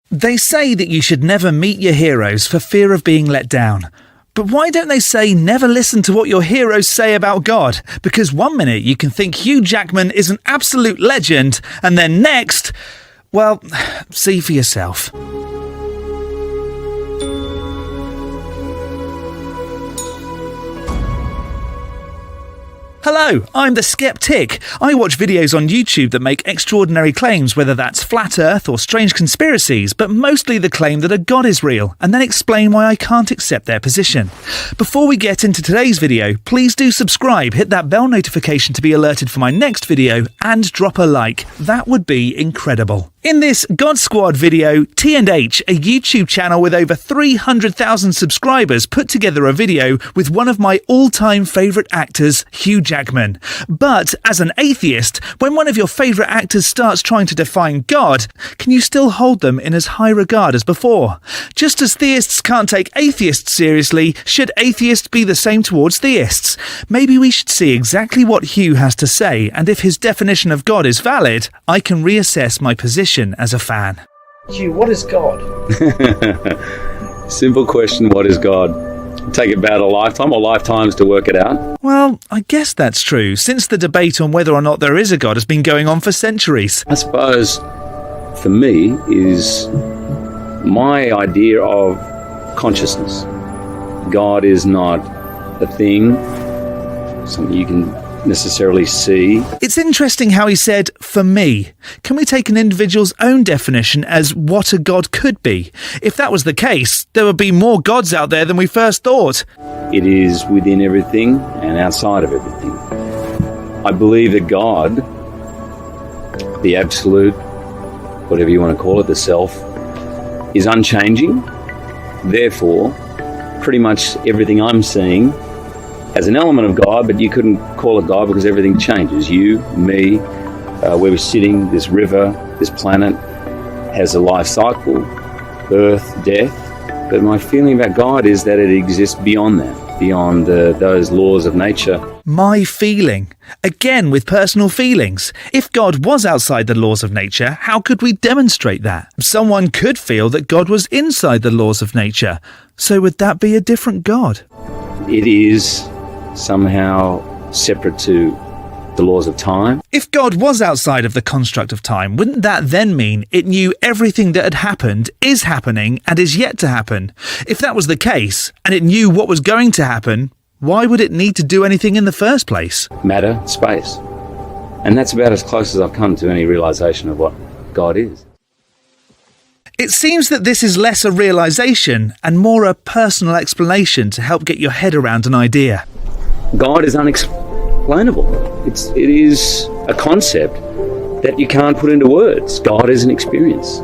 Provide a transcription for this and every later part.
They say that you should never meet your heroes for fear of being let down. But why don't they say never listen to what your heroes say about God? Because one minute you can think Hugh Jackman is an absolute legend, and then next, well, see for yourself. Hello, I'm the Skeptic. I watch videos on YouTube that make extraordinary claims, whether that's flat earth or strange conspiracies, but mostly the claim that a god is real, and then explain why I can't accept their position. Before we get into today's video, please do subscribe, hit that bell notification to be alerted for my next video, and drop a like. That would be incredible. In this God Squad video, T&H, a YouTube channel with over 300,000 subscribers, put together a video with one of my all-time favourite actors, Hugh Jackman. But as an atheist, when one of your favourite actors starts trying to define God, can you still hold them in as high regard as before? Just as theists can't take atheists seriously, should atheists be the same towards theists? Maybe we should see exactly what Hugh has to say, and if his definition of God is valid, I can reassess my position as a fan. Hugh, what is God? Simple question, what is God? Take about a lifetime or lifetimes to work it out? Well, I guess that's true, since the debate on whether or not there is a God has been going on for centuries. I suppose, for me, is my idea of consciousness. God is not a thing, something you can necessarily see. It's interesting how he said, for me. Can we take an individual's own definition as what a god could be? If that was the case, there would be more gods out there than we first thought. It is within everything and outside of everything. I believe that God, the absolute, whatever you want to call it, the self, is unchanging. Therefore, pretty much everything I'm seeing has an element of God, but you couldn't call it God because everything changes. You, me, where we're sitting, this river, this planet has a life cycle, birth, death. But my feeling about God is that it exists beyond that, beyond those laws of nature. My feeling. Again, with personal feelings. If God was outside the laws of nature, how could we demonstrate that? Someone could feel that God was inside the laws of nature. So would that be a different God? It is somehow separate to the laws of time. If God was outside of the construct of time, wouldn't that then mean it knew everything that had happened, is happening, and is yet to happen? If that was the case, and it knew what was going to happen, why would it need to do anything in the first place? Matter, space. And that's about as close as I've come to any realization of what God is. It seems that this is less a realization and more a personal explanation to help get your head around an idea. God is unexplainable. It is a concept that you can't put into words. God is an experience.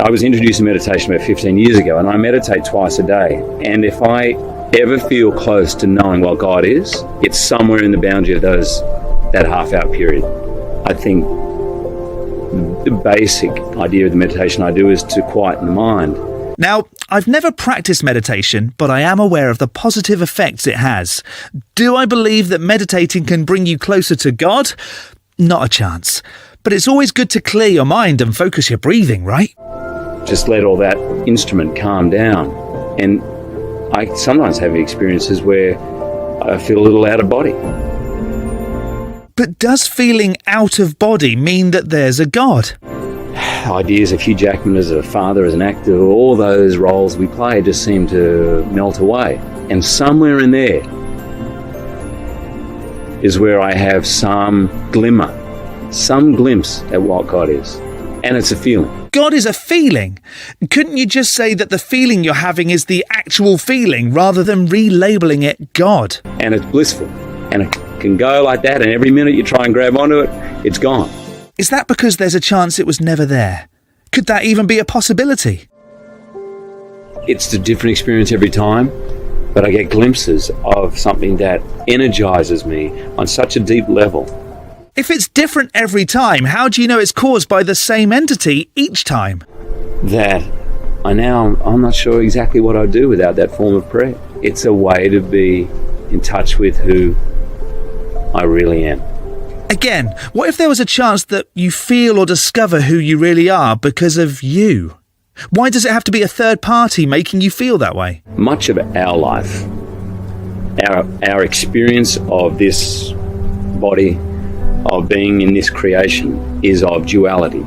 I was introduced to meditation about 15 years ago, and I meditate twice a day. And if I ever feel close to knowing what God is, it's somewhere in the boundary of that half-hour period. I think the basic idea of the meditation I do is to quieten the mind. Now, I've never practiced meditation, but I am aware of the positive effects it has. Do I believe that meditating can bring you closer to God? Not a chance. But it's always good to clear your mind and focus your breathing, right? Just let all that instrument calm down. And I sometimes have experiences where I feel a little out of body. But does feeling out of body mean that there's a God? Ideas of Hugh Jackman as a father, as an actor, all those roles we play just seem to melt away. And somewhere in there is where I have some glimpse at what God is. And it's a feeling. God is a feeling. Couldn't you just say that the feeling you're having is the actual feeling rather than relabeling it God? And it's blissful. And it can go like that, and every minute you try and grab onto it, it's gone. Is that because there's a chance it was never there? Could that even be a possibility? It's a different experience every time, but I get glimpses of something that energizes me on such a deep level. If it's different every time, how do you know it's caused by the same entity each time? That I'm not sure exactly what I'd do without that form of prayer. It's a way to be in touch with who I really am. Again, what if there was a chance that you feel or discover who you really are because of you? Why does it have to be a third party making you feel that way? Much of our life, our experience of this body, of being in this creation, is of duality.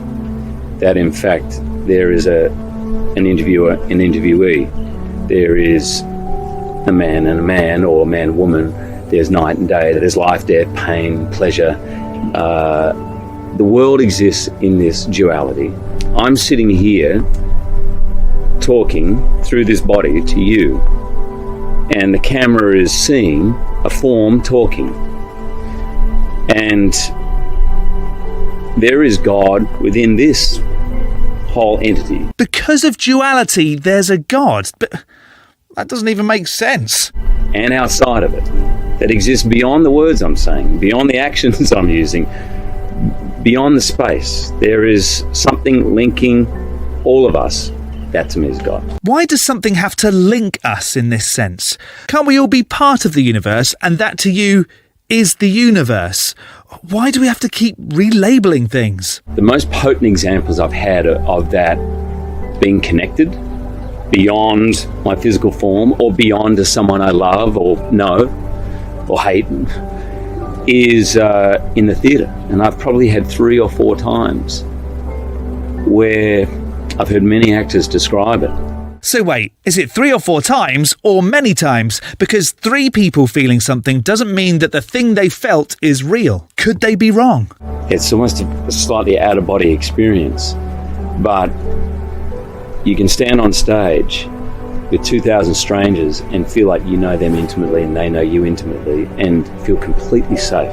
That in fact there is an interviewer, an interviewee. There is a man, or a man, woman. There's night and day. There's life, death, pain, pleasure. The world exists in this duality. I'm sitting here talking through this body to you, and the camera is seeing a form talking. And there is God within this whole entity. Because of duality, there's a God. But that doesn't even make sense. And outside of it, that exists beyond the words I'm saying, beyond the actions I'm using, beyond the space. There is something linking all of us. That to me is God. Why does something have to link us in this sense? Can't we all be part of the universe, and that to you is the universe? Why do we have to keep relabeling things? The most potent examples I've had of that being connected beyond my physical form, or beyond to someone I love or know or hate, is in the theatre. And I've probably had 3 or 4 times where I've heard many actors describe it. So wait, is it 3 or 4 times, or many times? Because 3 people feeling something doesn't mean that the thing they felt is real. Could they be wrong? It's almost a slightly out-of-body experience. But you can stand on stage with 2,000 strangers and feel like you know them intimately and they know you intimately, and feel completely safe.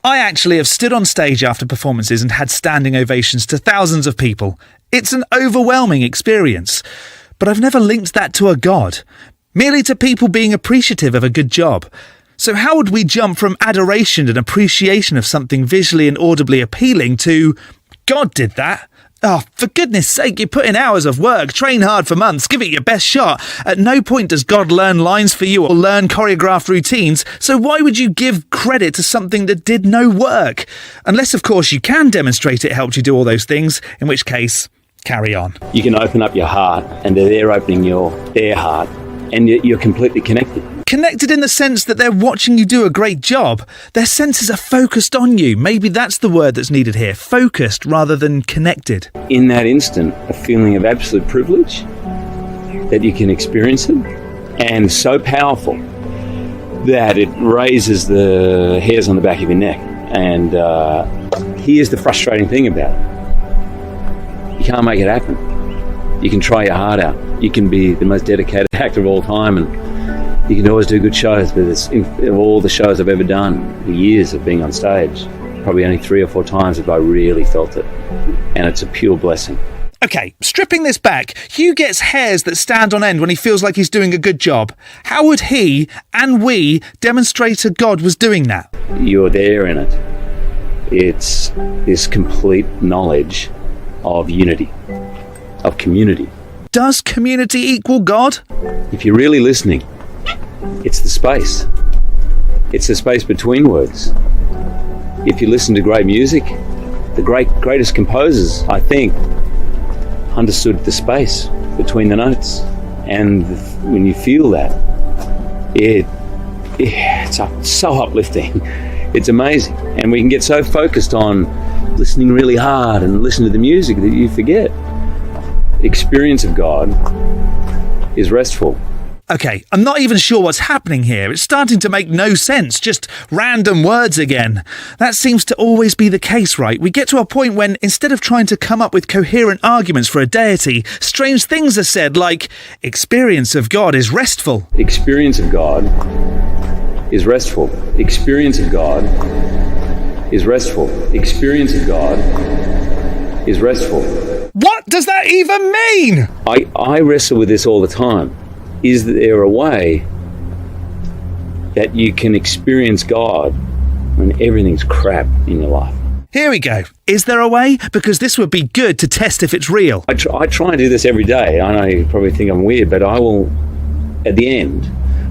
I actually have stood on stage after performances and had standing ovations to thousands of people. It's an overwhelming experience. But I've never linked that to a God, merely to people being appreciative of a good job. So how would we jump from adoration and appreciation of something visually and audibly appealing to, God did that? Oh, for goodness sake, you put in hours of work, train hard for months, give it your best shot. At no point does God learn lines for you or learn choreographed routines, so why would you give credit to something that did no work? Unless, of course, you can demonstrate it helped you do all those things, in which case, carry on. You can open up your heart, and they're opening their heart, and you're completely connected. Connected in the sense that they're watching you do a great job. Their senses are focused on you. Maybe that's the word that's needed here. Focused rather than connected. In that instant, a feeling of absolute privilege that you can experience it, and so powerful that it raises the hairs on the back of your neck. And here's the frustrating thing about it. You can't make it happen. You can try your heart out. You can be the most dedicated actor of all time, and you can always do good shows, but of all the shows I've ever done, the years of being on stage, probably only 3 or 4 times have I really felt it. And it's a pure blessing. Okay, stripping this back, Hugh gets hairs that stand on end when he feels like he's doing a good job. How would he, and we, demonstrate a God was doing that? You're there in it. It's this complete knowledge of unity, of community. Does community equal God? If you're really listening, it's the space. It's the space between words. If you listen to great music, the greatest composers, I think, understood the space between the notes. And when you feel that, it's so uplifting. It's amazing. And we can get so focused on listening really hard and listening to the music that you forget. The experience of God is restful. Okay, I'm not even sure what's happening here. It's starting to make no sense, just random words again. That seems to always be the case, right? We get to a point when, instead of trying to come up with coherent arguments for a deity, strange things are said like, experience of God is restful. Experience of God is restful. Experience of God is restful. Experience of God is restful. What does that even mean? I wrestle with this all the time. Is there a way that you can experience God when everything's crap in your life? Here we go. Is there a way? Because this would be good to test if it's real. I try and do this every day. I know you probably think I'm weird, but I will, at the end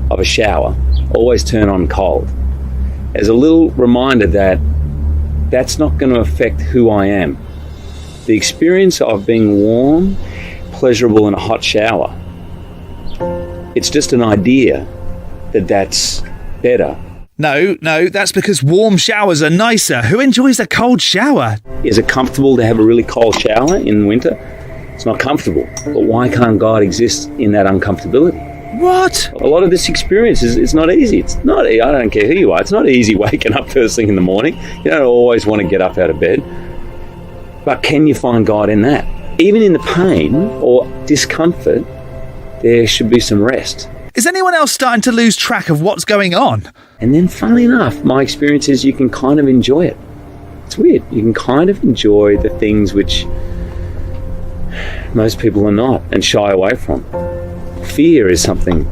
of a shower, always turn on cold as a little reminder that that's not going to affect who I am. The experience of being warm, pleasurable in a hot shower. It's just an idea that that's better. No, that's because warm showers are nicer. Who enjoys a cold shower? Is it comfortable to have a really cold shower in winter? It's not comfortable. But why can't God exist in that uncomfortability? What? A lot of this experience is not easy. It's not. I don't care who you are. It's not easy waking up first thing in the morning. You don't always want to get up out of bed. But can you find God in that? Even in the pain or discomfort, there should be some rest. Is anyone else starting to lose track of what's going on? And then, funnily enough, my experience is you can kind of enjoy it. It's weird. You can kind of enjoy the things which most people are not and shy away from. Fear is something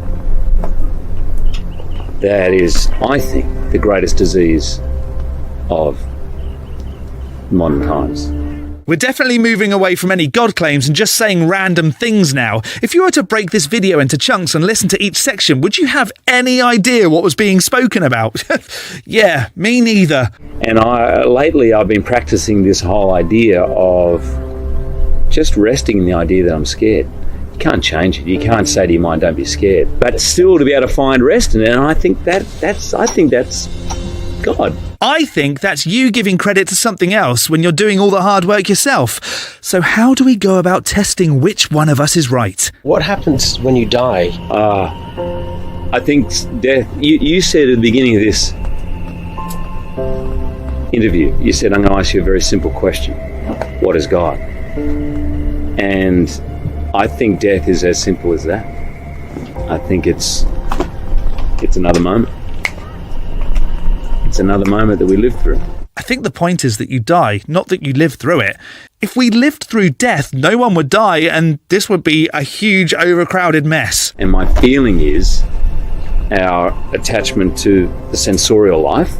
that is, I think, the greatest disease of modern times. We're definitely moving away from any God claims and just saying random things now. If you were to break this video into chunks and listen to each section, would you have any idea what was being spoken about? Yeah, me neither. And lately I've been practicing this whole idea of just resting in the idea that I'm scared. You can't change it. You can't say to your mind, don't be scared. But still to be able to find rest in it, and I think that's God. I think that's you giving credit to something else when you're doing all the hard work yourself. So how do we go about testing which one of us is right? What happens when you die? I think death, you said at the beginning of this interview, you said, I'm going to ask you a very simple question. What is God? And I think death is as simple as that. I think it's another moment. It's another moment that we live through. I think the point is that you die, not that you live through it. If we lived through death, no one would die, and this would be a huge, overcrowded mess. And my feeling is our attachment to the sensorial life,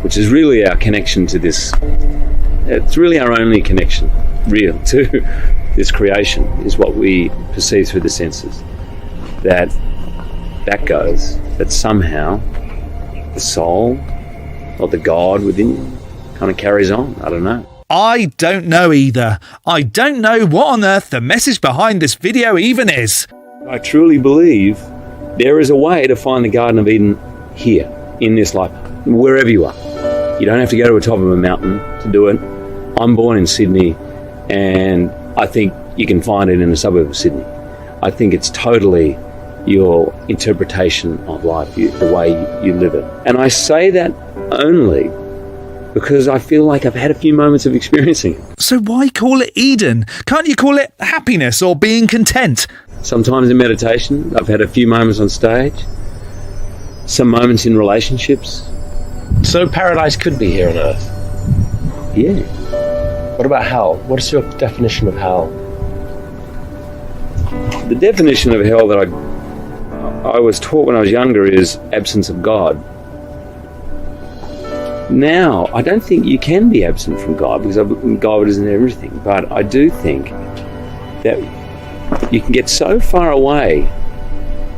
which is really our connection to this. It's really our only connection, real, to this creation, is what we perceive through the senses. That goes, that somehow the soul, or the God within you, kind of carries on. I don't know. I don't know either. I don't know what on earth the message behind this video even is. I truly believe there is a way to find the Garden of Eden here, in this life, wherever you are. You don't have to go to the top of a mountain to do it. I'm born in Sydney, and I think you can find it in a suburb of Sydney. I think it's totally your interpretation of life, the way you live it. And I say that only because I feel like I've had a few moments of experiencing it. So why call it Eden? Can't you call it happiness or being content? Sometimes in meditation, I've had a few moments on stage, some moments in relationships. So paradise could be here on earth? Yeah. What about hell? What is your definition of hell? The definition of hell that I was taught when I was younger is absence of God. Now, I don't think you can be absent from God because God is in everything. But I do think that you can get so far away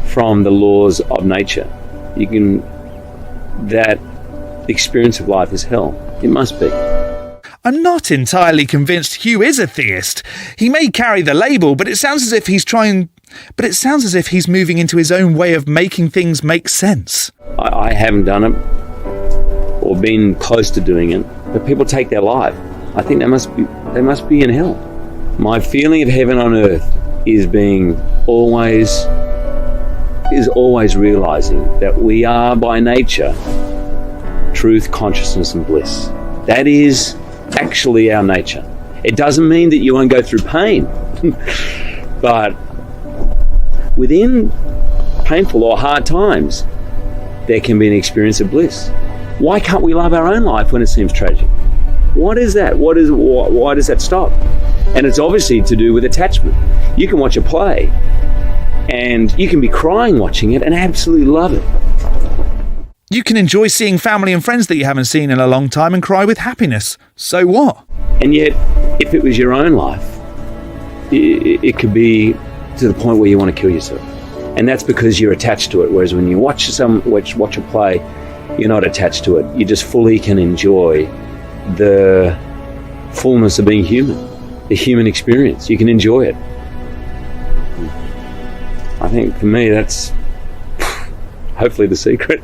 from the laws of nature, that the experience of life is hell. It must be. I'm not entirely convinced Hugh is a theist. He may carry the label, but it sounds as if he's moving into his own way of making things make sense. I haven't done it or been close to doing it, but people take their life. I think they must be in hell. My feeling of heaven on earth is always realizing that we are by nature truth, consciousness, and bliss. That is actually our nature. It doesn't mean that you won't go through pain, but within painful or hard times, there can be an experience of bliss. Why can't we love our own life when it seems tragic? What is that? Why does that stop? And it's obviously to do with attachment. You can watch a play and you can be crying watching it and absolutely love it. You can enjoy seeing family and friends that you haven't seen in a long time and cry with happiness. So what? And yet, if it was your own life, it could be to the point where you want to kill yourself. And that's because you're attached to it. Whereas when you watch a play, you're not attached to it. You just fully can enjoy the fullness of being human, the human experience. You can enjoy it. I think for me, that's hopefully the secret.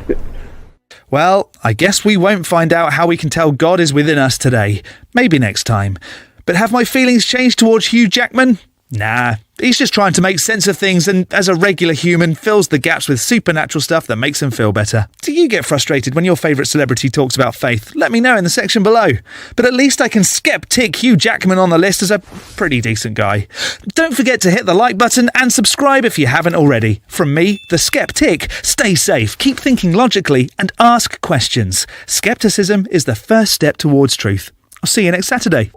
Well, I guess we won't find out how we can tell God is within us today. Maybe next time. But have my feelings changed towards Hugh Jackman? Nah, he's just trying to make sense of things and, as a regular human, fills the gaps with supernatural stuff that makes him feel better. Do you get frustrated when your favourite celebrity talks about faith? Let me know in the section below. But at least I can skeptic Hugh Jackman on the list as a pretty decent guy. Don't forget to hit the like button and subscribe if you haven't already. From me, the Skeptic, stay safe, keep thinking logically, and ask questions. Skepticism is the first step towards truth. I'll see you next Saturday.